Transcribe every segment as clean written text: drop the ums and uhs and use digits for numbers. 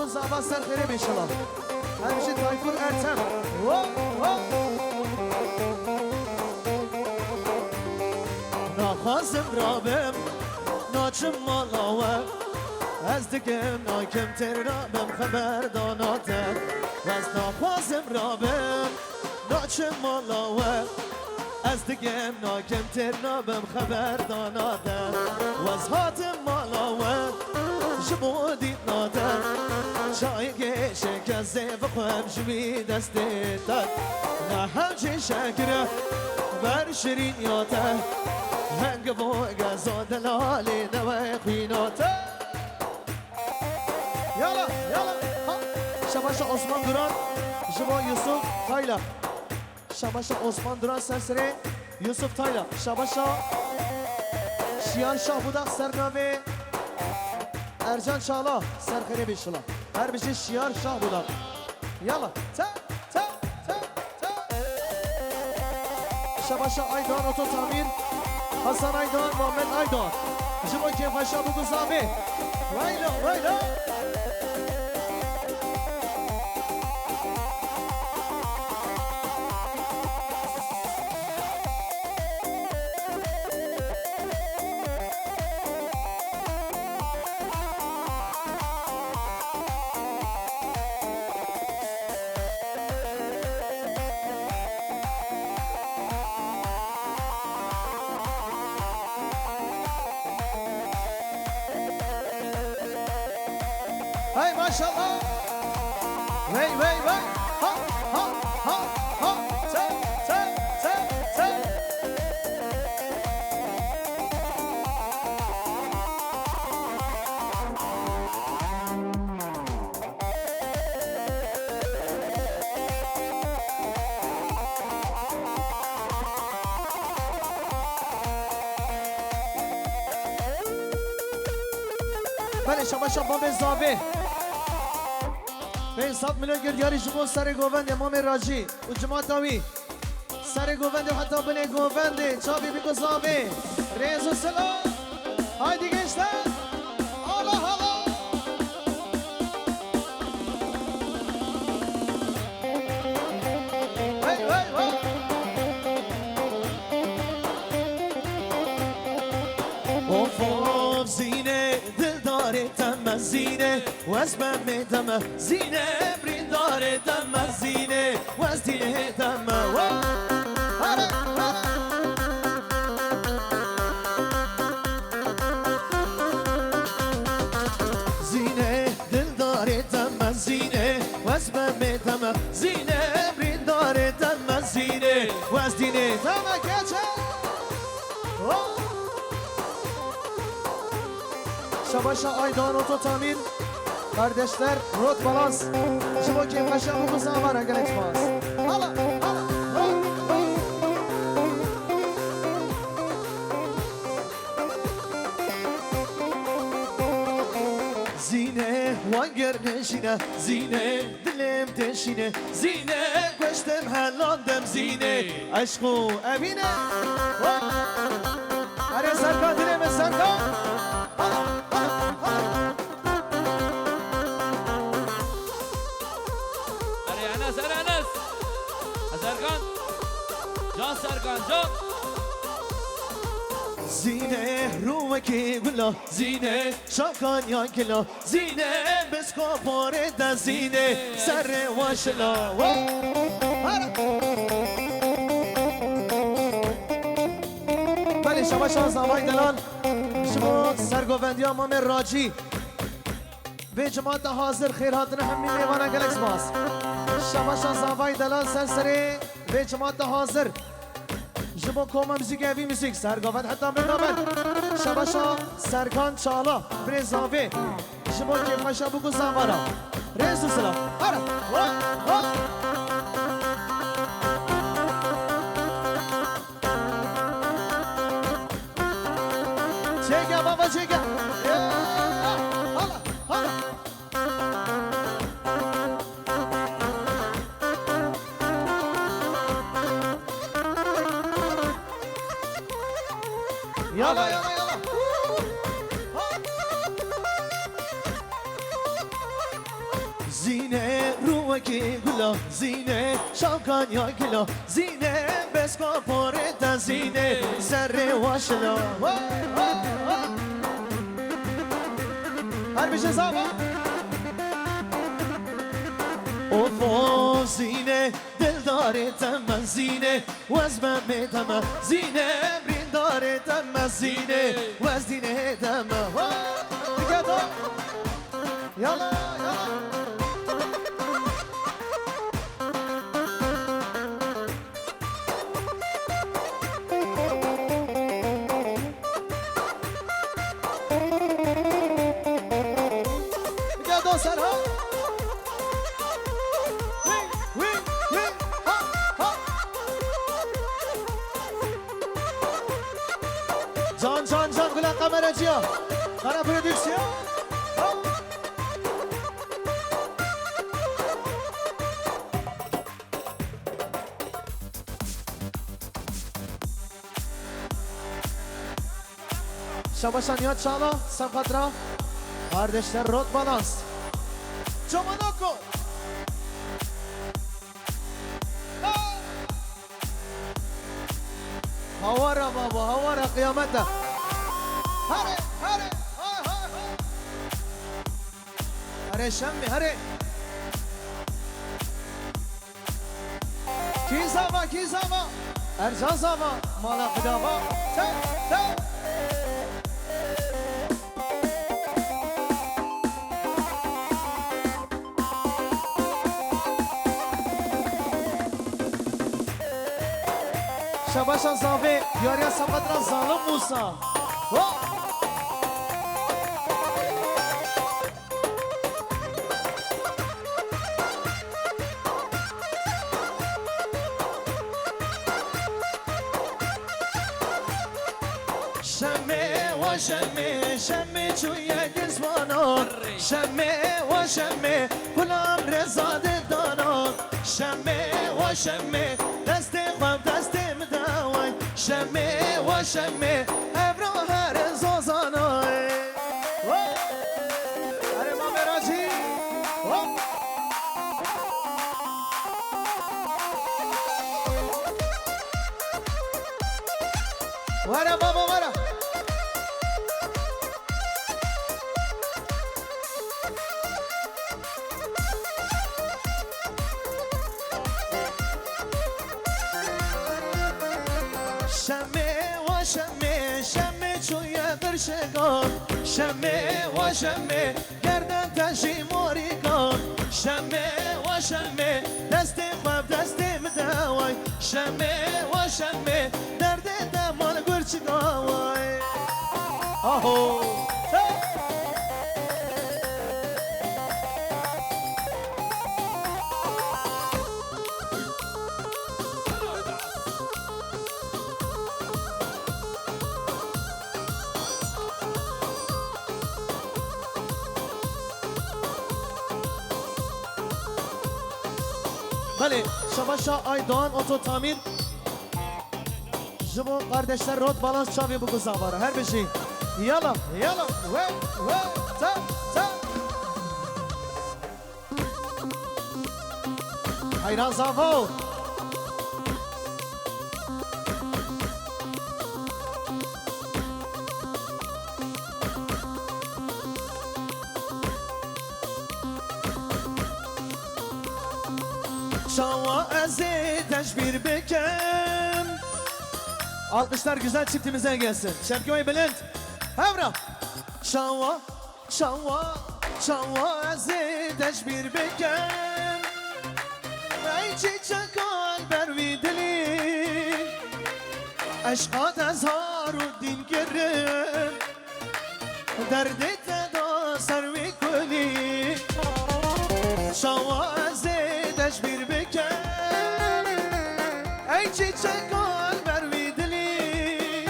زابا سر خیره بیشلا همیشه تایفور ارتم نخوازم رابم ناچم مالاوه از دگم ناکم تر رابم خبر داناتم و از نخوازم رابم ناچم مالاوه از دگم ناکم تر رابم خبر داناتم و از هاتم مالاوه جبو دید ناتم چای گشه که زیب خواب جوی دستی تد نه همچه شکره بر شیرین یاته هنگ بوگا زادلالی نوی خویناته یالا یالا شباش عثمان دران جبا یوسف تایلا شباش عثمان دران سرسره یوسف تایلا شباش شیان شاه بوداق سرنامه ارجان شالا سرخیره بیشلا هر بشه شیار شاه بوداق یالا تا تا تا تا شباش آیدان اوتو تامیر حسن آیدان محمد آیدان جبا که فشا بگو زابه وایلا وایلا هاي ما شاء الله وي وي وي ها ها ها ها تا تا تا تا بله شما شما به زاوه به 100 میلیون گردیاری شما سر گووند امام راجی و جماعت آوی سر گووند و حتی بله گووند چابی بگو زاوه ریز و سلام های دیگه اشتر آلا آلا وی وی وی اوف اوف زینه دلدار تم زینه و از من میدم زینه بریندار دم زینه و از دینه دم زینه دلدار دم زینه و از من میدم زینه بریندار دم زینه و از دینه دم کچه شباشا آیدان اوتو تامیر kardeşler rot balans şubo ki paşa bu kısa var gel ekspans hala hala zine vanger neşine zine dilim teşine zine geçtim helandım zine aşku evine Hare sarka dileme sarka سرکان جان زینه روکی گلا زینه شاکان یان کلا زینه بسکو پاره زینه سر واشلا بله شما شانس آمای دلال شما سرگووندی امام راجی به جماعت حاضر خیر هاتن همین میوانه گلکس باز شما شانس آمای دلال سرسری به جماعت حاضر جبو کوما موزیک اوی موزیک سرگاوت حتی بگاوت شباشا سرکان چالا برزاوه جبو که خشا بگو زمارا رزو سلام هره چگه بابا چگه Yala yala yala. زینه روکی گلا زینه شاکان یا گلا زینه بسکا پاره زینه زره واشلا هر بشه زابا اوفو زینه دلدار تم زینه وزمه میتم زینه بریندار تم زینه وزدینه تم دیگه تو یالا یالا جان گلن قمره جیا قرار پرودکسیون شباشان یاد چالا سمقدرا kardeşler rot balans Çomanoko Havara baba havara kıyamete Hare hare hay hay hay Hare şemmi hare Ki zama Ercan zama Mala kıdama Sen شباشان زاوی یاریا سمقدران ظالم موسا شمه و شمه شمه چویه گزوانان شمه و شمه غلام رزاد دانان شمه و شمه دست خواب دست مداوی شمه و شمه ابرو هر زوزانای اره ما مراجی وره بابا وره شگان شمه و شمه گردن تشی موری کن شمه و شمه دست خواب دست مداوی شمه و شمه درد دمان گرچی گاوی آهو بله شباشا aydan oto tamir جبو kardeşler rot balans çavi bu kuzavara her bir şey yala yala ve ta ta hayran zavo Şava tecbir bekem Alkışlar güzel çiftimize gelsin Şevki Bülent Hevra Şava tecbir bekem Ey çiçek kalber vidili Aşka tezhar u din girin Derdi teda servi kuli Şava tecbir bekem Ey çiçek kalber vidili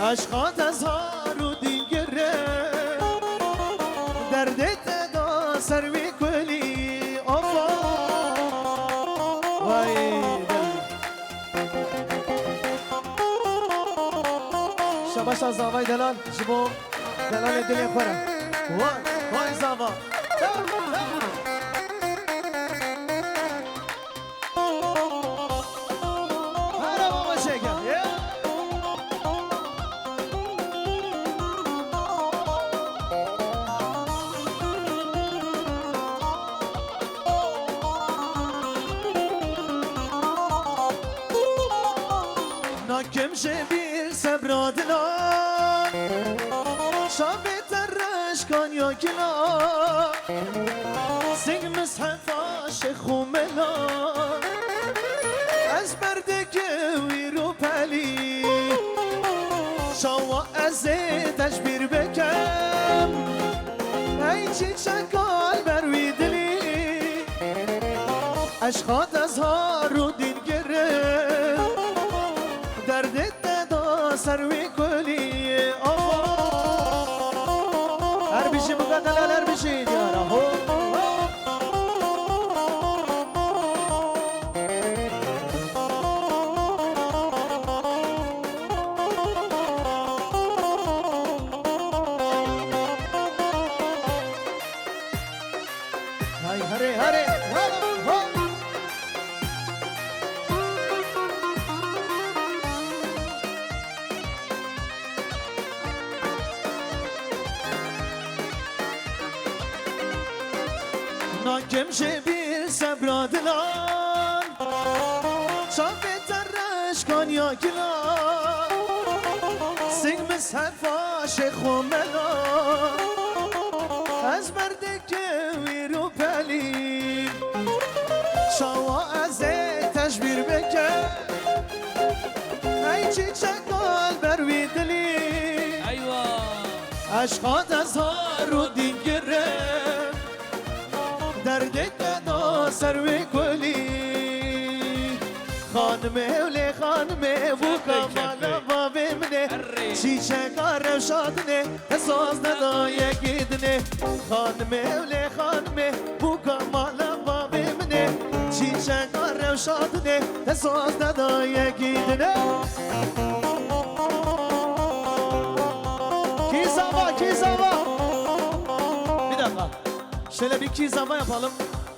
Aşka tezhar u din girin Derdi teda servi kuli Ofa Vay Şabaş az zavay delal Jibo delal edili khora Vay zava ناكم شبير سبرادنا شابي ترش كان ياكلا سنگ مسحف عاشق وملا از بردك ويرو بالي شوا ازي تشبير بكم اي چي شكال بروي دلي عشقات ازهار و دين گره دردت دا سروي كلي هر بشي مقدل هر بشي ديارا هو هاي هري هري ناكم شبير سبرادلان شافي ترش كان ياكلا سنگ مسحف عاشق وملا از بردك ويرو بالي شوا ازي تشبير بك اي چي شكال بروي دلي ايوه عشقات ازهار و دين گره دردت دا سروي كلي خانمه ولي خانمه بو كمالا بابي منه شيشه كار وشادنه اساس دا يكيدنه خانمه ولي خانمه بو كمالا بابي منه شيشه كار وشادنه اساس دا يكيدنه Kizava bir dakika şöyle bir kizava yapalım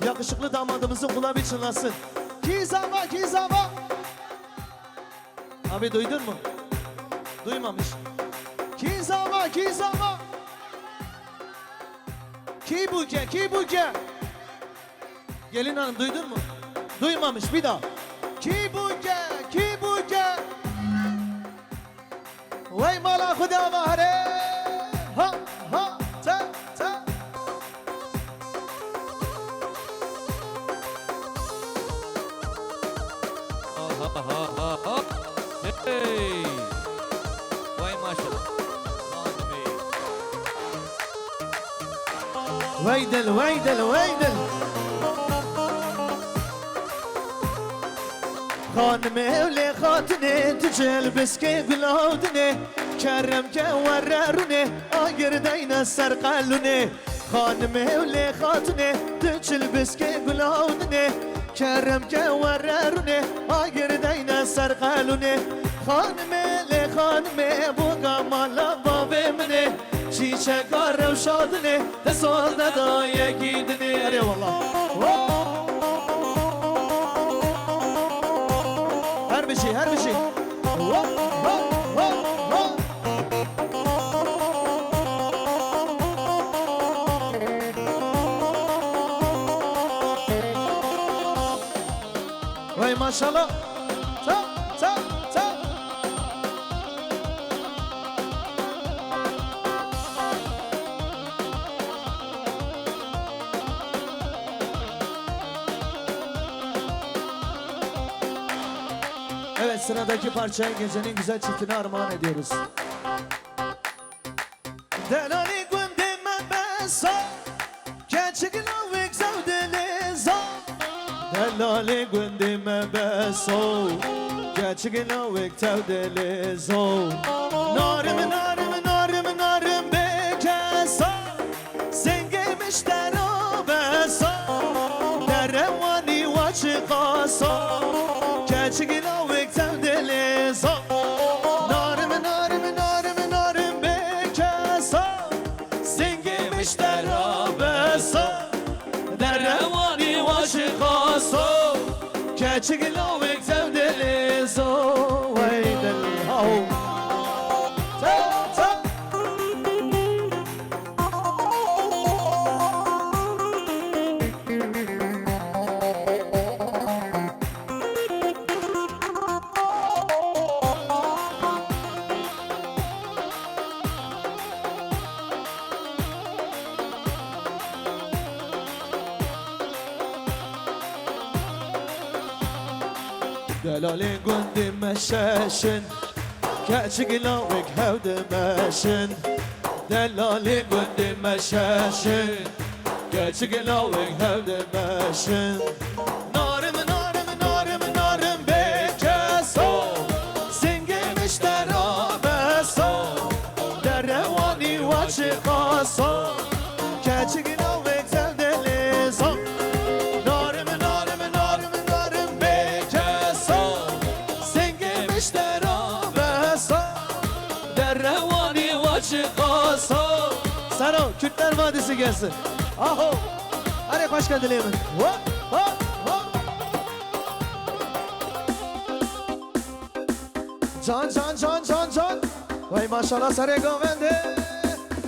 yakışıklı damadımızın kulağı bir çınlasın kizava abi duydun mu duymamış kizava kibuke gelin hanım duydun mu duymamış bir daha kibuke vay mala khuda bahre ha ha ta ha hey vay maşallah ويدل خانمه ولي خاتنه تجل بسكي بلاودنه كرم كوررونه آگر دينا سرقلونه خانمه ولي خاتنه تجل بسكي بلاودنه كرم كوررونه آگر دينا سرقلونه خانمه لخانمه بوغا مالا بابي منه شيشه كار وشادنه تسوال دا يكيدنه اري والله her bir şey vay maşallah ta Evet, sıradaki parçayı gecenin güzel çiftine armağan ediyoruz. Delali gündeme beso, keçikla viksav delizo. Delali gündeme beso, keçikla viksav delizo. Narım bekeso, sengemiş dero beso. Derevani vaçikaso, keçikla viksav delizo. Narım bekeso, sengemiş dero beso. كاتشك لوك تبدل زو ويد الهو دلالي قندي مشاشن كاتشك لوك هود ماشن دلالي قندي مشاشن كاتشك لوك هود ماشن نارم نارم نارم نارم بكسو سنگي مشترا بسو در رواني واشقاسو كاتشك لوك تبدل زو نارم نارم نارم نارم بكسو سنگي مشترا بسو در رواني واشقاسو سلام Kürtler Vadisi gelsin. Aho. Hadi hoş geldin Emin. Hop hop hop. Can can can can can. Vay maşallah sare govende.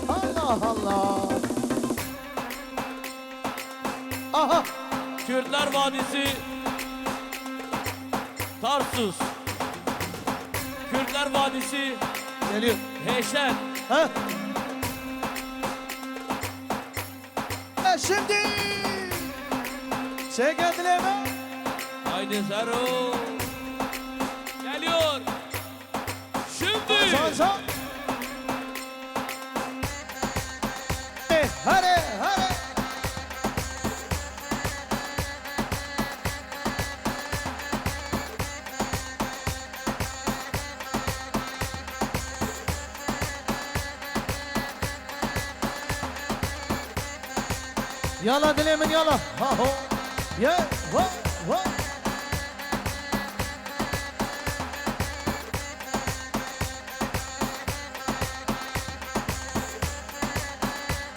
Allah Allah. Aha. Kürtler Vadisi Tarsus. Kürtler Vadisi Geliyor. Heşen. Ha? Şimdi. Şey geldin Emin. Haydi Sero. Geliyor. Şimdi. Can can. Hadi hadi. Yalla dilemin yalla. Ha ho. Ye ho ho.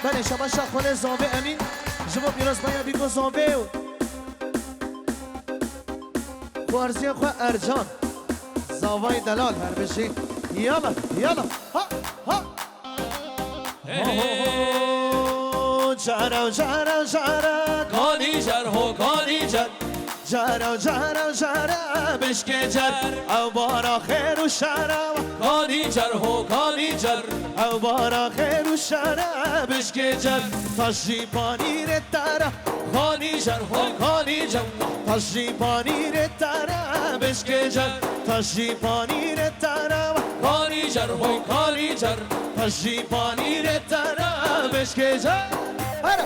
بله شما شخوال زاوه امین جواب پیراز باید بیگو زاوه خوارزی خواه ارجان زاوه دلال هر بشی یالا یالا ها ها جارو جارو جارو Kani cer ho kani cer. جارو جارو جارو بشکه جر او بارا خیر و شرم Kani cer ho kani cer. او بارا خیر و شرم بشکه جر تاشی پانی رتارا Kani cer ho kani cer. تاشی پانی رتارا بشکه جر تاشی پانی رتارا Kani cer ho kani cer. تاشی پانی رتارا بشکه جر هر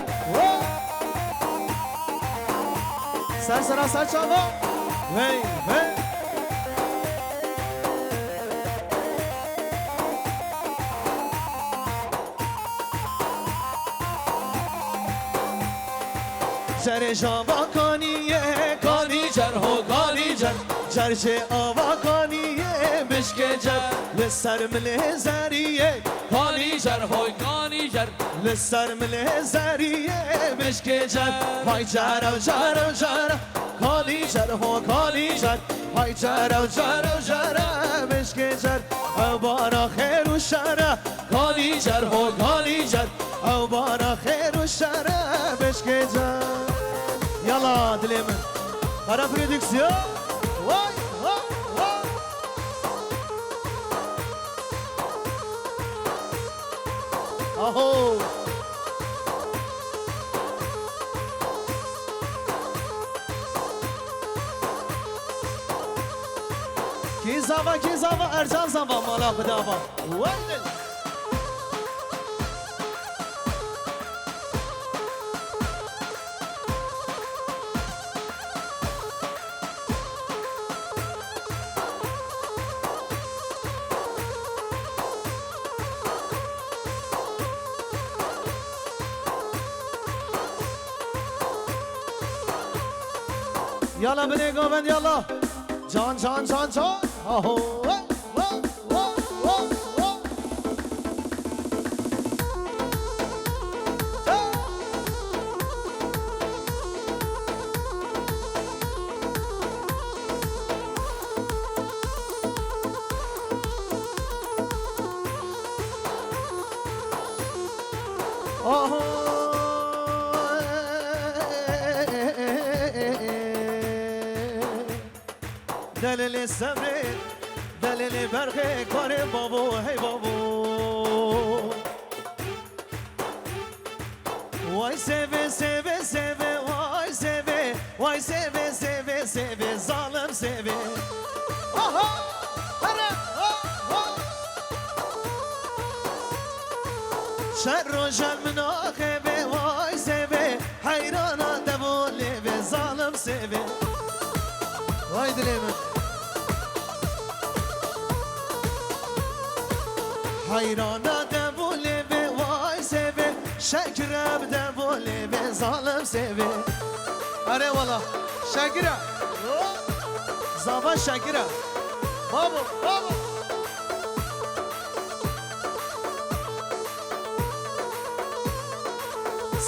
سر سر سر چاوا وی وی جر جاوا کانیه Kani cer ho kani cer. جرچه آوا کانیه بشکه جر لسر مله زریه Kani cer ho kani cer. لسر مله زریه بشکه جر های جرو جرو جرو کانی جر ها کانی جر های جرو جرو جرو بشکه جر او بارا خیر و شره Kani cer ho kani cer. او بارا خیر و شره بشکه جر یالا دلیمن para prodüksiyon vay vay vay aho ki zava Ercan zava mala bedava vay Yalla beni goven yalla Can can can can Aho دلیل صبر دلیل برق کار بابو هی بابو وای سوه سوه سوه وای سوه وای سوه سوه سوه ظالم سوه آها شر و جل مناخبه وای سوه حیرانا دبوله به ظالم سوه وای دلیمه حیرانا دبوله به وای سوه شکرم دبوله به ظالم سوه اره والا شکرم زبان شکرم بابا بابا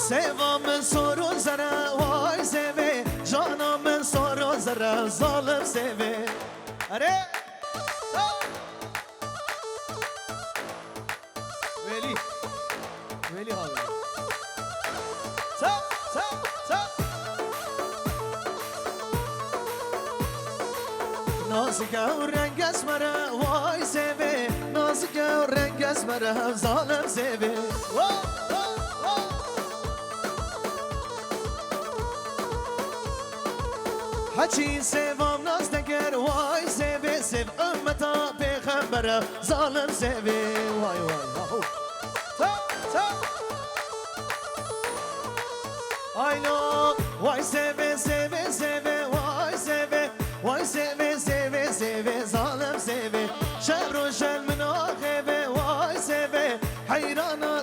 سوا من سورون زره وای سوه جانا من سورون زره ظالم سوه اره ویلی ویلی حالی تا تا تا نازکه و رنگ از مره وای سوه نازکه و رنگ از مره ظالم سوه هچی سوام ناز نگر وای سوه سو امتا پیغمبره ظالم سوه وای وای تا تا آیلو وای سوه سوه سوه وای سوه وای سوه سوه سوه ظالم سوه شر و شل مناخبه وای سوه حیرانا